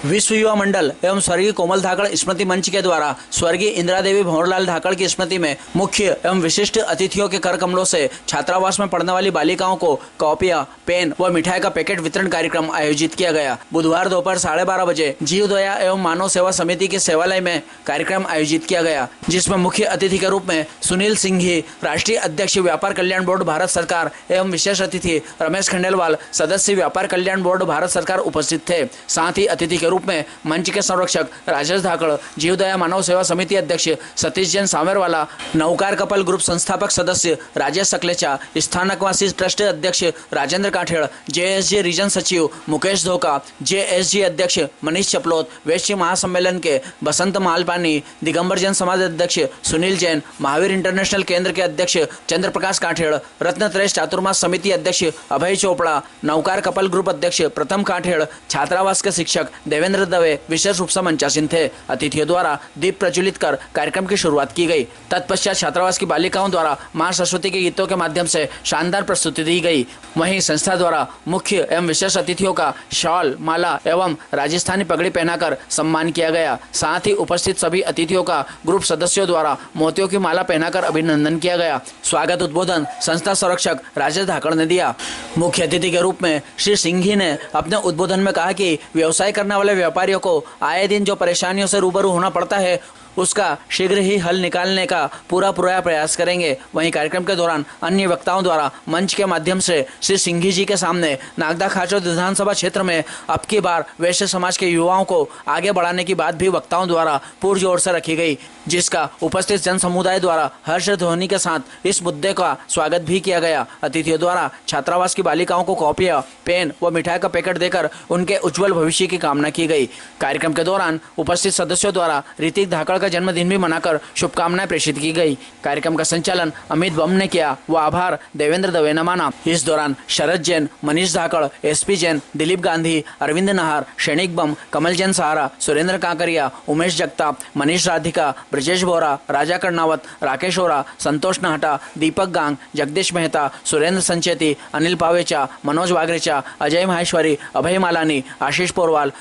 विश्व युवा मंडल एवं स्वर्गीय कोमल धाकड़ स्मृति मंच के द्वारा स्वर्गीय इंदिरा देवी भंवरलाल धाकड़ की स्मृति में मुख्य एवं विशिष्ट अतिथियों के कर कमलों से छात्रावास में पढ़ने वाली बालिकाओं को कॉपियां, पेन व मिठाई का पैकेट वितरण कार्यक्रम आयोजित किया गया। बुधवार दोपहर 12:30 बजे जीव दया एवं मानव सेवा समिति के सेवालय में कार्यक्रम आयोजित किया गया, जिसमें मुख्य अतिथि के रूप में सुनील सिंघी, राष्ट्रीय अध्यक्ष व्यापार कल्याण बोर्ड भारत सरकार एवं विशेष अतिथि रमेश खंडेलवाल, सदस्य व्यापार कल्याण बोर्ड भारत सरकार उपस्थित थे। साथ ही अतिथि के रूप में मंच के संरक्षक राजेश धाकड़, जीवदया मानव सेवा समिति अध्यक्ष सतीश जैन सामेरवाला, नौकार कपल ग्रुप संस्थापक सदस्य राजेश सकलेचा, स्थानकवासी ट्रस्ट अध्यक्ष राजेंद्र काठेड़, जेएसजी रीजन सचिव मुकेश धोका, जेएसजी अध्यक्ष मनीष चपलोत, वैश्य महासम्मेलन के बसंत मालपानी, दिगंबर जैन समाज अध्यक्ष सुनील जैन, महावीर इंटरनेशनल केंद्र के अध्यक्ष चंद्र प्रकाश काठेड़, रत्नत्रेश चातुर्मास समिति अध्यक्ष अभय चोपड़ा, नौकार कपल ग्रुप अध्यक्ष प्रथम काठेड़, छात्रावास के शिक्षक देवेंद्र दवे विशेष रूप से मंचासीन थे। अतिथियों द्वारा दीप प्रज्वलित कर कार्यक्रम की शुरुआत की गई। तत्पश्चात छात्रावास की बालिकाओं द्वारा मां सरस्वती के गीतों के माध्यम से शानदार प्रस्तुति दी गई। वहीं संस्था द्वारा मुख्य एवं विशेष अतिथियों का शॉल, माला एवं राजस्थानी पगड़ी पहनाकर सम्मान किया गया। साथ ही उपस्थित सभी अतिथियों का ग्रुप सदस्यों द्वारा मोतियों की माला पहनाकर अभिनंदन किया गया। स्वागत उद्बोधन संस्था संरक्षक राजेश धाकड़ ने दिया। मुख्य अतिथि के रूप में श्री सिंघी ने अपने उद्बोधन में कहा कि व्यवसाय करने वाले व्यापारियों को आए दिन जो परेशानियों से रूबरू होना पड़ता है, उसका शीघ्र ही हल निकालने का पूरा प्रयास करेंगे। वहीं कार्यक्रम के दौरान अन्य वक्ताओं द्वारा मंच के माध्यम से श्री सिंघी जी के सामने नागदा खाचौद विधानसभा क्षेत्र में अब की बार वैश्य समाज के युवाओं को आगे बढ़ाने की बात भी वक्ताओं द्वारा पुरजोर से रखी गई, जिसका उपस्थित जन समुदाय द्वारा हर्ष ध्वनि के साथ इस मुद्दे का स्वागत भी किया गया। अतिथियों द्वारा छात्रावास की बालिकाओं को कॉपियां, पेन व मिठाई का पैकेट देकर उनके उज्जवल भविष्य की कामना की गई। कार्यक्रम के दौरान उपस्थित सदस्यों द्वारा ऋतिक धाकड़ का जन्मदिन भी मनाकर शुभकामनाएं प्रेषित की गई। कार्यक्रम का संचालन अमित बम ने किया व आभार देवेंद्र दवे ने माना। इस दौरान शरद जैन, मनीष धाकड़, एसपी जैन, दिलीप गांधी, अरविंद नहार, क्षणिक बम, कमल जैन सहारा, सुरेंद्र काकरिया, उमेश जगताप, मनीष राधिका, ब्रजेश बोरा, राजा कर्णावत, राकेश ओरा, संतोष नाहटा, दीपक गांग, जगदीश मेहता, सुरेंद्र संचेती, अनिल पावेचा, मनोज वागरेचा, अजय माहेश्वरी, अभय मालानी, आशीष पोरवाल,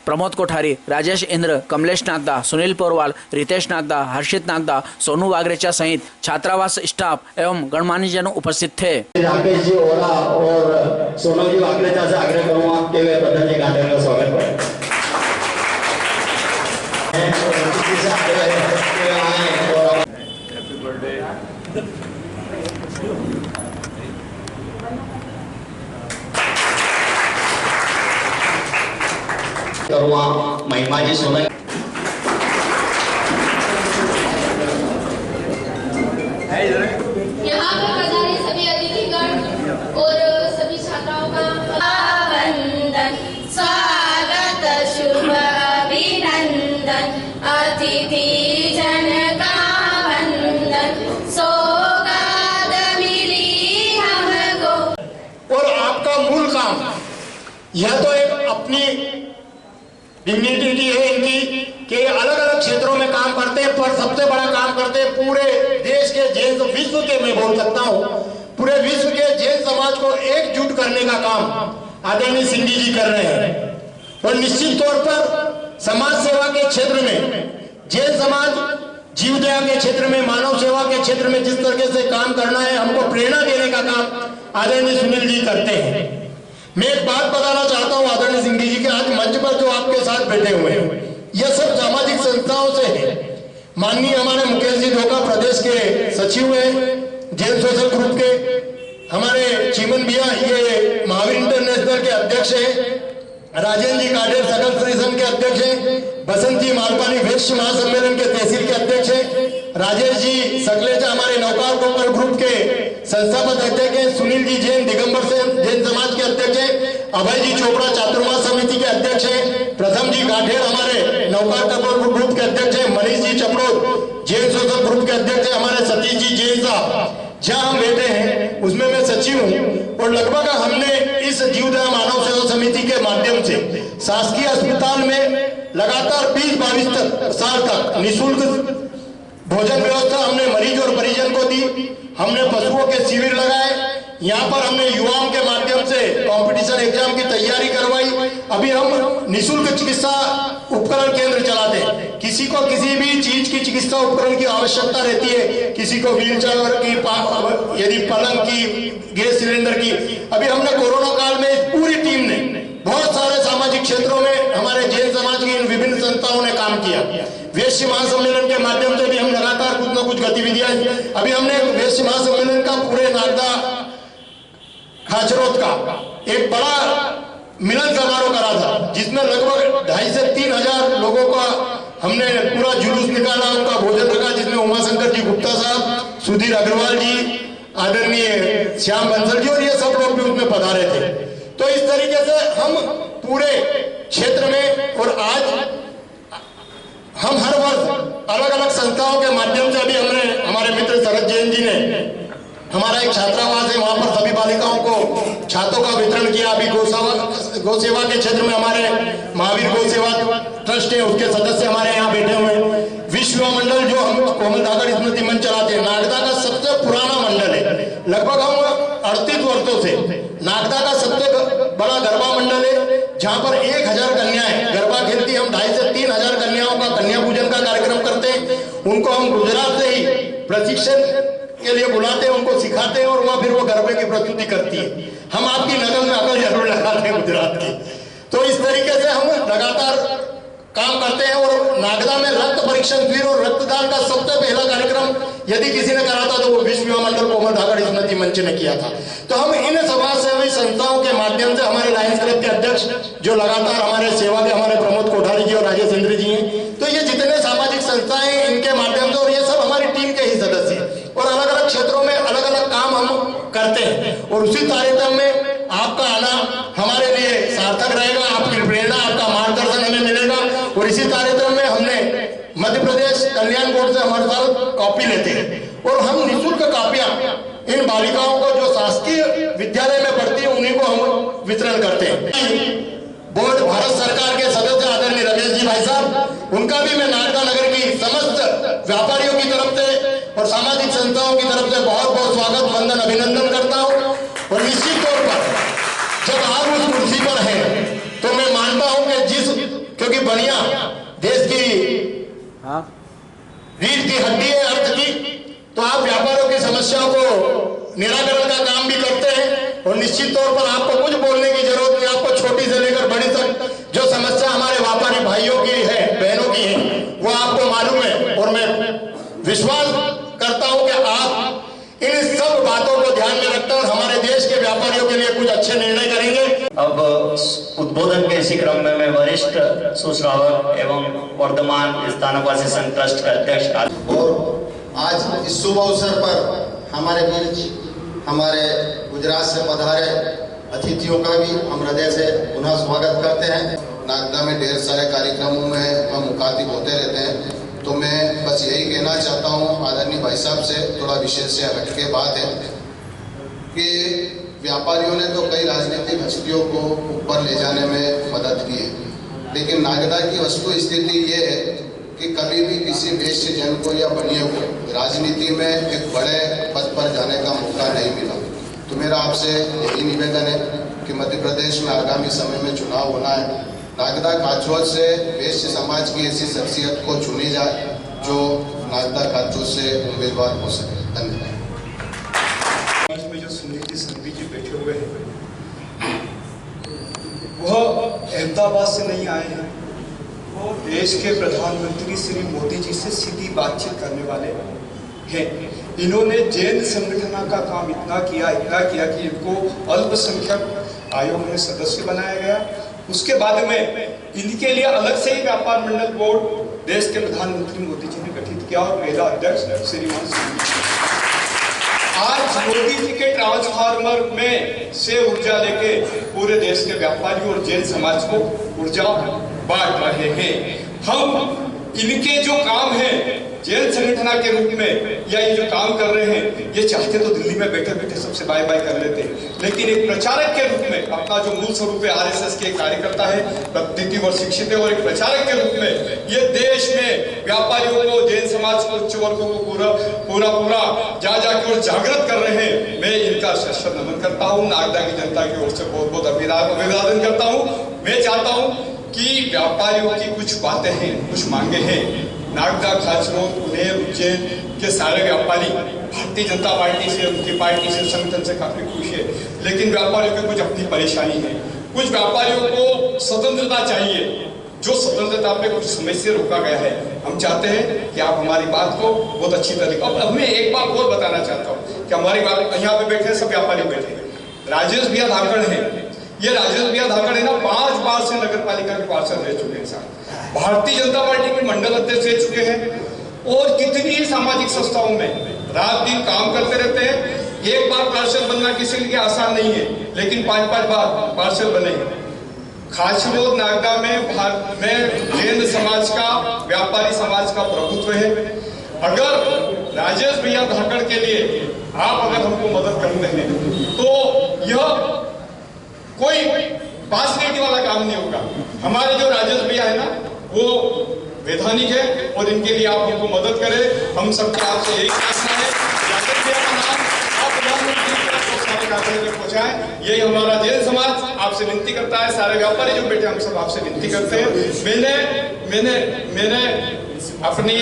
प्रमोद कोठारी, राजेश इंद्र, कमलेश नागदा, सुनील पोरवाल, रितेश नागदा, हर्षित नागदा, सोनू वागरेचा सहित छात्रावास स्टाफ एवं गणमान्य जन उपस्थित थे। राकेश जी ओरा और सोनू जी वागरेचा से आग्रह करूंगा कि वे प्रधान जी गार्डन का स्वागत करें। Happy birthday. करुआ महिमा जी सोना यहाँ पर पधारे सभी अतिथिगण और सभी छात्राओं का वंदन, स्वागत, शुभ अभिनंदन, अतिथि जन का वंदन, सौगात मिली हमको। और आपका मूल काम यह तो एक अपनी डिग्निटी है इनकी कि अलग अलग क्षेत्रों में काम करते हैं, पर सबसे बड़ा काम करते हैं पूरे देश के जैन, विश्व के, मैं बोल सकता हूँ पूरे विश्व के जैन समाज को एकजुट करने का काम आदरणीय सिंघी जी कर रहे हैं। और निश्चित तौर पर समाज सेवा के क्षेत्र में, जैन समाज जीवदया के क्षेत्र में, मानव सेवा के क्षेत्र में जिस तरीके से काम करना है, हमको प्रेरणा देने का काम आदरणीय सुनील जी करते हैं। मैं एक बात बताना चाहता हूं आदरणीय सिंघी जी के, आज मंच पर जो आपके साथ बैठे हुए हैं यह सब सामाजिक संस्थाओं से है। माननीय हमारे मुकेश जी धोका प्रदेश के सचिव है जैन सोशल ग्रुप के, हमारे चीमन भैया ये महावीर इंटरनेशनल के अध्यक्ष है, राजेंद्र जी काडेर सकल संगठन के अध्यक्ष है, बसंत जी मालपानी वैश्य महासम्मेलन के तहसील के अध्यक्ष है, राजेश जी सकलेचा हमारे नौकार कपल ग्रुप के संस्थापक अध्यक्ष हैं, सुनील जी जैन दिगंबर से जैन समाज के अध्यक्ष हैं, अभय जी चोपड़ा चातुर्मास समिति के अध्यक्ष हैं, प्रथम जी काठेड़ हमारे नौकार कपल ग्रुप के अध्यक्ष हैं, मनीष जी चपड़ोद जैन सोशल ग्रुप के अध्यक्ष हैं, हमारे सतीश जी जैन साहब जहाँ हम बैठे हैं उसमें मैं सचिव हूँ। और लगभग हमने इस जीवदया मानव सेवा समिति के माध्यम से शासकीय अस्पताल में लगातार 20-22 साल तक निःशुल्क भोजन व्यवस्था हमने मरीज और परिजन को दी। हमने पशुओं के शिविर लगाए, यहाँ पर हमने युवाओं के माध्यम से कंपटीशन एग्जाम की तैयारी करवाई। अभी हम निःशुल्क चिकित्सा उपकरण केंद्र चलाते हैं। किसी को किसी भी चीज की चिकित्सा उपकरण की आवश्यकता रहती है, किसी को व्हीलचेयर की, यदि पलंग की, गैस सिलेंडर की। अभी हमने कोरोना काल में इस पूरी टीम ने बहुत सारे सामाजिक क्षेत्रों में हमारे जैन समाज की इन विभिन्न संस्थाओं ने काम किया। वैश्य महासम्मेलन के माध्यम से भी हम लगातार कुछ न कुछ गतिविधियां, अभी हमने वैश्य महासम्मेलन का पूरे नागदा खाचरोद का एक बड़ा मिलन समारोह करा था, जिसमें लगभग 2,500 से 3,000 लोगों का हमने पूरा जुलूस निकाला, उनका भोजन रखा, जिसमें उमाशंकर जी गुप्ता साहब, सुधीर अग्रवाल जी, आदरणीय श्याम बंसल जी और ये सब लोग भी उसमें पधारे थे। तो इस तरीके से हम पूरे क्षेत्र में, और आज हम हर वर्ष अलग अलग संस्थाओं के माध्यम से, अभी हमने हमारे मित्र शरद जैन जी ने हमारा एक छात्रावास है, वहां पर सभी बालिकाओं को छातों का वितरण किया। अभी गौ सेवा के क्षेत्र में हमारे महावीर गौ सेवा ट्रस्ट है, उसके सदस्य हमारे यहाँ बैठे हुए हैं। विश्व युवा मंडल जो हम कोमल धाकड़ स्मृति मंच चलाते हैं, नागदा का सबसे पुराना मंडल है, लगभग हम 38 वर्षों से नागदा का सबसे बड़ा गरबा मंडल है, जहाँ पर 1,000 कन्याएं गरबा खेलती। हम 2,500 से 3,000 कन्याओं का कन्या पूजन का कार्यक्रम करते हैं। उनको हम गुजरात से ही प्रशिक्षण के लिए बुलाते हैं, उनको सिखाते हैं, और वहां फिर वो गरबे की प्रस्तुति करती है। हम आपकी नकल में अकल जरूर लगाते हैं गुजरात की। तो इस तरीके से हम लगातार काम करते हैं। और नागदा में रक्त परीक्षण शिविर और रक्तदान का सबसे पहला कार्यक्रम यदि किसी ने करा था तो वो विश्व युवा मंडल कोमल धाकड़ स्मृति मंच ने किया था। तो हम इन समाज सेवी संस्थाओं के माध्यम से, हमारे लायंस क्लब के अध्यक्ष जो लगातार हमारे सेवा के, हमारे प्रमोद कोठारी जी और राजेश इंद्र जी हैं, तो ये जितने सामाजिक संस्थाएं हैं इनके माध्यम से, और ये सब हमारी टीम के ही सदस्य हैं, और अलग अलग क्षेत्रों में अलग अलग काम हम करते हैं। और उसी तारतम्य में आपका आना हमारे लिए सार्थक रहेगा, आपकी प्रेरणा, आपका मार्गदर्शन हमें मिलेगा। और इसी तारतम्य में हमने मध्य प्रदेश कल्याण बोर्ड से हमारे साल कॉपी लेते हैं, और हम निःशुल्क कॉपियां इन बालिकाओं को जो शासकीय विद्यालय में पढ़ती है उन्हीं को हम वितरण करते हैं। बोर्ड भारत सरकार के सदस्य आदरणीय रमेश जी भाई साहब, उनका भी मैं नागदा नगर की समस्त व्यापारियों की तरफ से और सामाजिक संस्थाओं की तरफ से बहुत बहुत स्वागत, वंदन, अभिनंदन करता हूँ। और निश्चित तौर पर जब आप उस कुर्सी पर हैं तो मैं मानता हूं कि क्योंकि बनिया देश की रीढ़ की हड्डी है, अर्थ की, तो आप व्यापारियों की समस्याओं को निराकरण का काम भी करते हैं। और निश्चित तौर पर आपको कुछ बोलने की जरूरत नहीं, आपको छोटी से लेकर बड़ी तक जो समस्या हमारे व्यापारी भाइयों की है, बहनों की है, वो आपको मालूम है। और मैं विश्वास करता हूं कि आप इन सब बातों को ध्यान में रखते हैं और हमारे देश के व्यापारियों के लिए कुछ अच्छे निर्णय करेंगे। अब उद्बोधन के इसी क्रम में मैं वरिष्ठ सुश्रावक एवं वर्धमान स्थानकवासी संघ ट्रस्ट का अध्यक्ष, और आज इस शुभ अवसर पर हमारे बीच हमारे गुजरात से पधारे अतिथियों का भी हम हृदय से पुनः स्वागत करते हैं। नागदा में ढेर सारे कार्यक्रमों में हम मुखातिब होते रहते हैं, तो मैं बस यही कहना चाहता हूँ आदरणीय भाई साहब से, थोड़ा विशेष से हटके बात है कि व्यापारियों ने तो कई राजनीतिक हस्तियों को ऊपर ले जाने में मदद की है, लेकिन नागदा की वस्तु स्थिति ये है कि कभी भी किसी वैश्य जन को या बनिए को राजनीति में एक बड़े पद पर जाने का मौका नहीं मिला। तो मेरा आपसे यही निवेदन है कि मध्य प्रदेश में आगामी समय में चुनाव होना है, नागदा खाचरोद से वैश्य समाज की ऐसी शख्सियत को चुनी जाए जो नागदा खाचरोद से उम्मीदवार हो सके। धन्यवाद। में जो सुनीति संधवी जी बैठे हुए हैं वह अहमदाबाद से नहीं आए हैं, वो देश के प्रधानमंत्री श्री मोदी जी से सीधी बातचीत करने वाले हैं। इन्होंने जैन संगठन का काम इतना किया कि इनको अल्पसंख्यक आयोग में सदस्य बनाया गया। उसके बाद में इनके लिए अलग से ही व्यापार मंडल बोर्ड देश के प्रधानमंत्री मोदी जी ने गठित किया और पहला अध्यक्ष श्रीमान आज मोदी जी के ट्रांसफार्मर में से ऊर्जा लेके पूरे देश के व्यापारी और जैन समाज को ऊर्जा बांट रहे हैं। हम इनके जो काम है जैन संगठन के रूप में या ये जो काम कर रहे हैं, ये चाहते तो दिल्ली में बैठे बैठे सबसे बाय बाय कर लेते, लेकिन एक प्रचारक के रूप में अपना जो मूल स्वरूप है आरएसएस के कार्यकर्ता है, प्रतीति और शिक्षित है, और एक प्रचारक के रूप में ये देश में व्यापारियों को, जैन समाज को, उच्च वर्गों को पूरा जा जाके और जागृत कर रहे हैं। मैं इनका सशक्त नमन करता हूँ। नागदा की जनता की ओर से बहुत बहुत अभिवादन करता हूँ। मैं चाहता हूँ कि व्यापारियों की कुछ बातें हैं, कुछ मांगे हैं। नागदा, खाचरोद, पुणे, उज्जैन के सारे व्यापारी भारतीय जनता पार्टी से, उनकी पार्टी से, संगठन से काफी खुश है, लेकिन व्यापारियों की कुछ अपनी परेशानी है। कुछ व्यापारियों को स्वतंत्रता चाहिए, जो स्वतंत्रता पे कुछ समय से रोका गया है। हम चाहते हैं कि आप हमारी बात को बहुत अच्छी तरीके। अब मैं एक बात और बताना चाहता हूँ कि हमारी बात, यहाँ पे बैठे सब व्यापारी बैठे, राजेश भैया धाकड़ है। ये राजेश भैया धाकड़ है ना, 5 बार से नगर पालिका के पार्षद रह चुके हैं साहब, भारतीय जनता पार्टी के मंडल अध्यक्ष रह चुके हैं, और कितनी सामाजिक संस्थाओं में रात दिन काम करते रहते हैं। एक बार पार्षद बनना किसी के लिए आसान नहीं है, लेकिन 5-5 बार पार्षद बने। खाचरोद नागदा में जैन समाज का, व्यापारी समाज का प्रभुत्व है। अगर राजेश भैया धाकड़ के लिए आप अगर हमको मदद करते हैं तो यह कोई पासनेटी वाला काम नहीं होगा। हमारे जो राजेश भैया है ना, वो वैधानिक है, और इनके लिए आप हमको मदद करें। हम सबके आपसे यही प्रार्थना है, राजेश भैया का नाम आप प्रधानमंत्री तक पहुंचाएं। यही हमारा जैन समाज आपसे विनती करता है। सारे व्यापारी जो बैठे हम सब आपसे विनती करते हैं। मैंने अपनी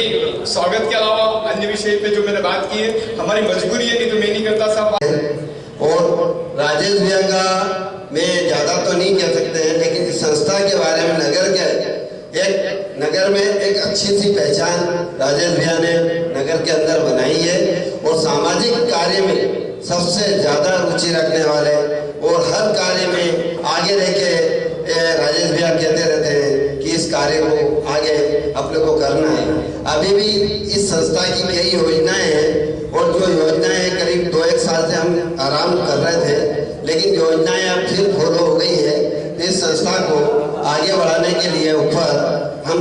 स्वागत के अलावा अन्य विषय पे जो मैंने बात की है, हमारी मजबूरी है, नहीं तो मैं नहीं करता साहब। और राजेश भैया का मैं ज़्यादा तो नहीं कह सकते हैं, लेकिन इस संस्था के बारे में नगर में एक अच्छी सी पहचान राजेश भैया ने नगर के अंदर बनाई है, और सामाजिक कार्य में सबसे ज़्यादा रुचि रखने वाले, और हर कार्य में आगे रह के राजेश भैया कहते रहते हैं कि इस कार्य को आगे अपने को करना है। अभी भी इस संस्था की कई योजनाएं हैं, और जो योजनाएं करीब 2-1 साल से हम आराम कर रहे थे, लेकिन योजनाएं अब फिर फॉलो हो गई है। इस संस्था को आगे बढ़ाने के लिए ऊपर हम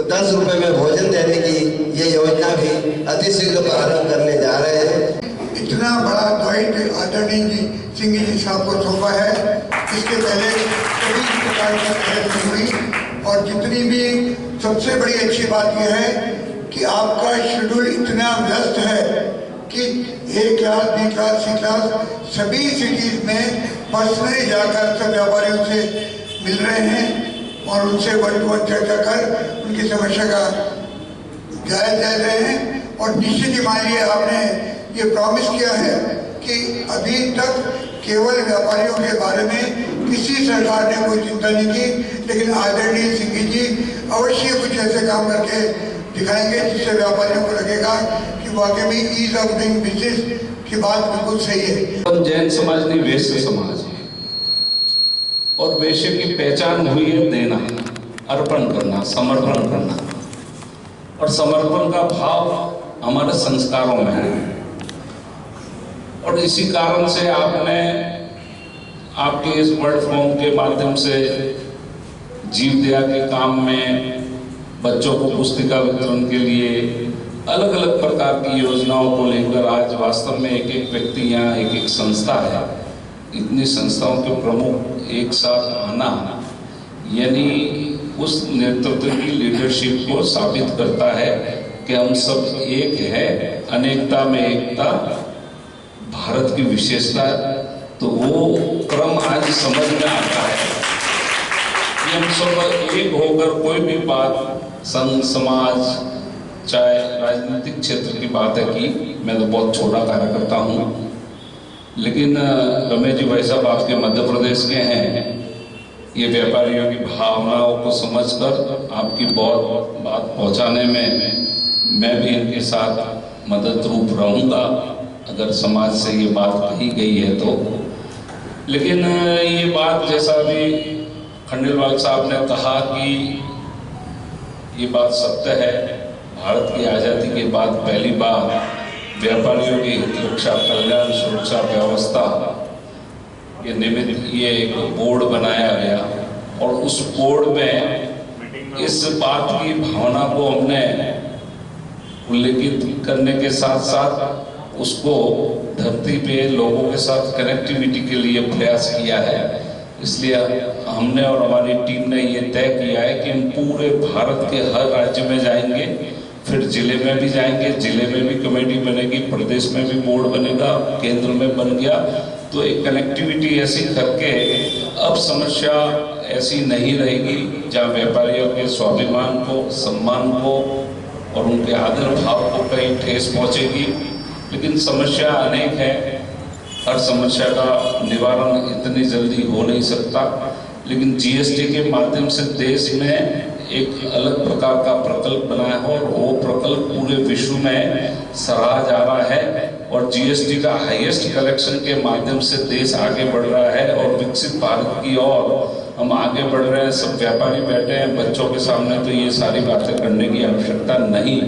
10 रुपए में भोजन देने की ये योजना भी अतिशीघ्र प्रारंभ करने जा रहे हैं। इतना बड़ा दायित्व आदरणीय सिंह जी साहब को सौंपा है, इसके पहले कभी इस प्रकार की पहल नहीं हुई। और जितनी भी सबसे बड़ी अच्छी बात यह है कि आपका शेड्यूल इतना व्यस्त है कि A class, B class, C class सभी सिटीज में पर्सनली जाकर सब व्यापारियों से मिल रहे हैं, और उनसे वन टू वन चर्चा कर उनकी समस्या का जायजा ले रहे हैं। और निश्चित ही मान लिया, आपने ये प्रॉमिस किया है कि अभी तक केवल व्यापारियों के बारे में किसी सरकार ने कोई चिंता नहीं की, लेकिन आदरणीय सिंह जी अवश्य कुछ ऐसे काम करके दिखाएंगे जिससे व्यापारियों को लगेगा कि वाकई में ईज ऑफ डूइंग बिजनेस की बात बिल्कुल सही है। जैन समाज नहीं, वैश्य समाज है, और वैश्य की पहचान हुई है देना, अर्पण करना, समर्पण करना, और समर्पण का भाव हमारे संस्कारों में है। और इसी कारण से आपने आपके इस प्लेटफॉर्म के माध्यम से जीव दया के काम में बच्चों को पुस्तिका वितरण के लिए अलग अलग प्रकार की योजनाओं को लेकर आज वास्तव में एक एक व्यक्ति यहाँ, एक एक संस्था है, इतनी संस्थाओं के प्रमुख एक साथ आना, यानी उस नेतृत्व की लीडरशिप को साबित करता है कि हम सब एक है, अनेकता में एकता भारत की विशेषता। तो वो क्रम आज समझ में आता है कि हम सब एक होकर कोई भी बात, संघ समाज, चाहे राजनीतिक क्षेत्र की बात है कि मैं तो बहुत छोटा कार्यकर्ता हूँ, लेकिन रमेश जी भाई साहब आपके मध्य प्रदेश के हैं, ये व्यापारियों की भावनाओं को समझकर आपकी बहुत बात पहुँचाने में मैं भी इनके साथ मदद रूप रहूँगा, अगर समाज से ये बात कही गई है तो। लेकिन ये बात जैसा भी खंडेलवाल साहब ने कहा कि ये बात सत्य है, भारत की आज़ादी के बाद पहली बार व्यापारियों की हित रक्षा, कल्याण, सुरक्षा व्यवस्था के निमित्त ये एक बोर्ड बनाया गया, और उस बोर्ड में इस बात की भावना को हमने उल्लेखित करने के साथ साथ उसको धरती पे लोगों के साथ कनेक्टिविटी के लिए प्रयास किया है। इसलिए हमने और हमारी टीम ने ये तय किया है कि हम पूरे भारत के हर राज्य में जाएंगे, फिर जिले में भी जाएंगे, जिले में भी कमेटी बनेगी, प्रदेश में भी बोर्ड बनेगा, केंद्र में बन गया, तो एक कनेक्टिविटी ऐसी करके अब समस्या ऐसी नहीं रहेगी जहाँ व्यापारियों के स्वाभिमान को, सम्मान को और उनके आदर भाव को कहीं ठेस पहुँचेगी। लेकिन समस्या अनेक है, हर समस्या का निवारण इतनी जल्दी हो नहीं सकता, लेकिन जीएसटी के माध्यम से देश में एक अलग प्रकार का प्रकल्प बना है और वो प्रकल्प पूरे विश्व में सराहा जा रहा है और जीएसटी का हाईएस्ट कलेक्शन के माध्यम से देश आगे बढ़ रहा है और विकसित भारत की ओर हम आगे बढ़ रहे हैं। सब व्यापारी बैठे हैं, बच्चों के सामने तो ये सारी बातें करने की आवश्यकता नहीं,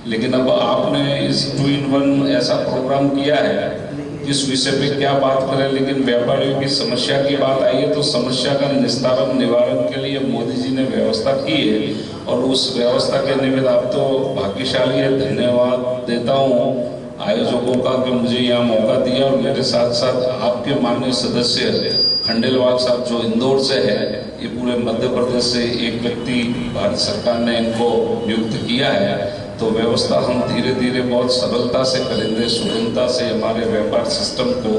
लेकिन अब आपने इस 2-in-1 ऐसा प्रोग्राम किया है, किस विषय पे क्या बात करें, लेकिन व्यापारियों की समस्या की बात आई है तो समस्या का निस्तारण निवारण के लिए मोदी जी ने व्यवस्था की है और उस व्यवस्था के निमित्त आप तो भाग्यशाली है। धन्यवाद देता हूँ आयोजकों का कि मुझे यहाँ मौका दिया और मेरे साथ साथ आपके माननीय सदस्य खंडेलवाल साहब जो इंदौर से है, ये पूरे मध्य प्रदेश से एक व्यक्ति भारत सरकार ने इनको नियुक्त किया है। तो व्यवस्था हम धीरे धीरे बहुत सरलता से करेंगे, सुगमता से हमारे व्यापार सिस्टम को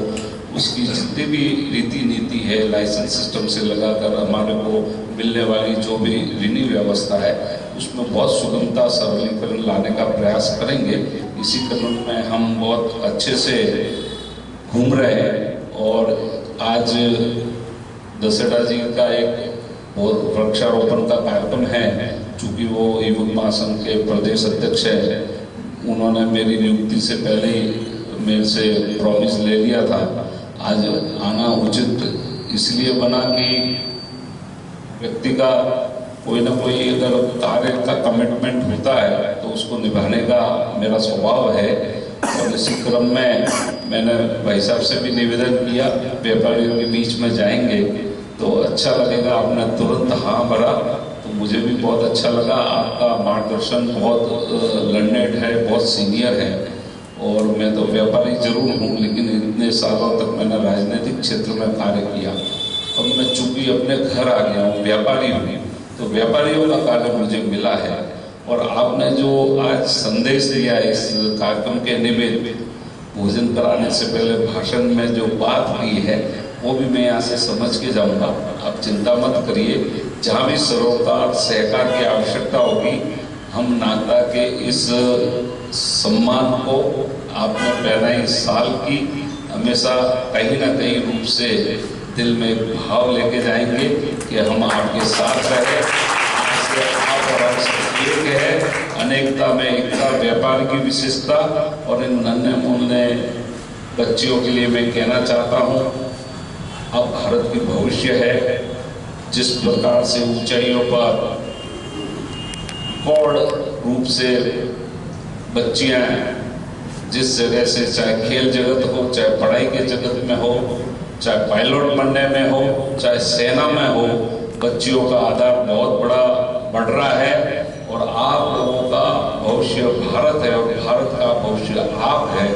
उसकी जितनी भी रीति नीति है लाइसेंस सिस्टम से लगाकर हमारे को मिलने वाली जो भी ऋणी व्यवस्था है उसमें बहुत सुगमता सरलीकरण लाने का प्रयास करेंगे। इसी क्रम में हम बहुत अच्छे से घूम रहे हैं और आज दशहरा जी का एक बहुत वृक्षारोपण का कार्यक्रम है। चूँकि वो युवक महासंघ के प्रदेश अध्यक्ष है, उन्होंने मेरी नियुक्ति से पहले ही मेरे से प्रॉमिस ले लिया था। आज आना उचित इसलिए बना कि व्यक्ति का कोई ना कोई अगर कार्य का कमिटमेंट होता है तो उसको निभाने का मेरा स्वभाव है और इसी क्रम में मैंने भाई साहब से भी निवेदन किया, व्यापारियों के बीच में जाएंगे तो अच्छा लगेगा। आपने तुरंत हाँ भरा तो मुझे भी बहुत अच्छा लगा। आपका मार्गदर्शन बहुत लर्नेड है, बहुत सीनियर है और मैं तो व्यापारी जरूर हूँ लेकिन इतने सालों तक मैंने राजनीतिक क्षेत्र में कार्य किया। अब मैं चूँकि अपने घर आ गया हूँ, व्यापारी हूँ, तो व्यापारियों का कार्य मुझे मिला है और आपने जो आज संदेश दिया इस कार्यक्रम के निमित्त भोजन कराने से पहले भाषण में जो बात की है वो भी मैं यहाँ से समझ के जाऊँगा। आप चिंता मत करिए, जहाँ भी सरोकार सहकार की आवश्यकता होगी हम नागदा के इस सम्मान को आपने पहले इस साल की हमेशा कहीं ना कहीं रूप से दिल में भाव लेके जाएंगे कि हम आपके साथ रहें। आप और हम एक है, अनेकता में एकता, व्यापार की विशेषता। और इन नन्हे मुन्ने बच्चियों के लिए मैं कहना चाहता हूँ, अब भारत की भविष्य है। जिस प्रकार से ऊंचाइयों पर रिकॉर्ड रूप से बच्चियां जिस जगह से, चाहे खेल जगत हो, चाहे पढ़ाई के जगत में हो, चाहे पायलट बनने में हो, चाहे सेना में हो, बच्चियों का आधार बहुत बड़ा बढ़ रहा है और आप लोगों का भविष्य भारत है और भारत का भविष्य आप है।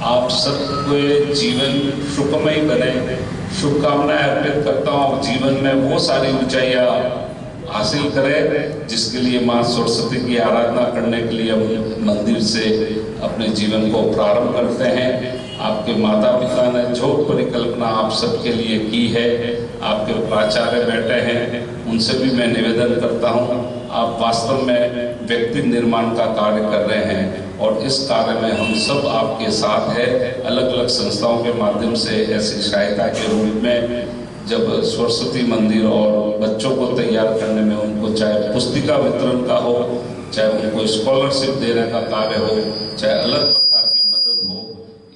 आप सबके जीवन सुखमय बने, शुभकामनाएं अर्पित करता हूँ। जीवन में वो सारी ऊंचाइयाँ हासिल करें जिसके लिए माँ सरस्वती की आराधना करने के लिए हम मंदिर से अपने जीवन को प्रारंभ करते हैं। आपके माता पिता ने जो परिकल्पना आप सबके लिए की है, आपके प्राचार्य बैठे हैं, उनसे भी मैं निवेदन करता हूँ, आप वास्तव में व्यक्ति निर्माण का कार्य कर रहे हैं और इस कार्य में हम सब आपके साथ हैं। अलग अलग संस्थाओं के माध्यम से ऐसी सहायता के रूप में जब सरस्वती मंदिर और बच्चों को तैयार करने में उनको चाहे पुस्तिका वितरण का हो, चाहे उनको स्कॉलरशिप देने का कार्य हो, चाहे अलग प्रकार की मदद हो,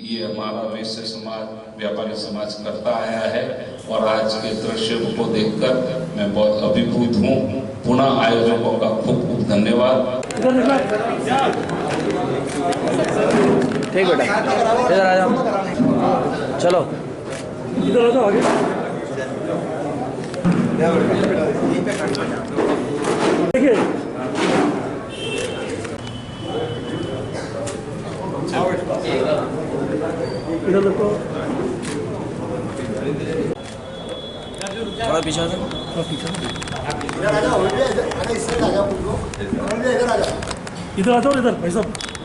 ये हमारा वैश्य समाज, व्यापारी समाज करता आया है। और आज के दृश्य को देखकर मैं बहुत अभिभूत हूँ। पुनः आयोजकों का खूब खूब धन्यवाद। ठीक बेटा, इधर आ जाओ, चलो इधर आ जाओ आगे। देखिए इधर देखो, थोड़ा पीछे आ जाओ। इधर आ जाओ, इधर भाई साहब।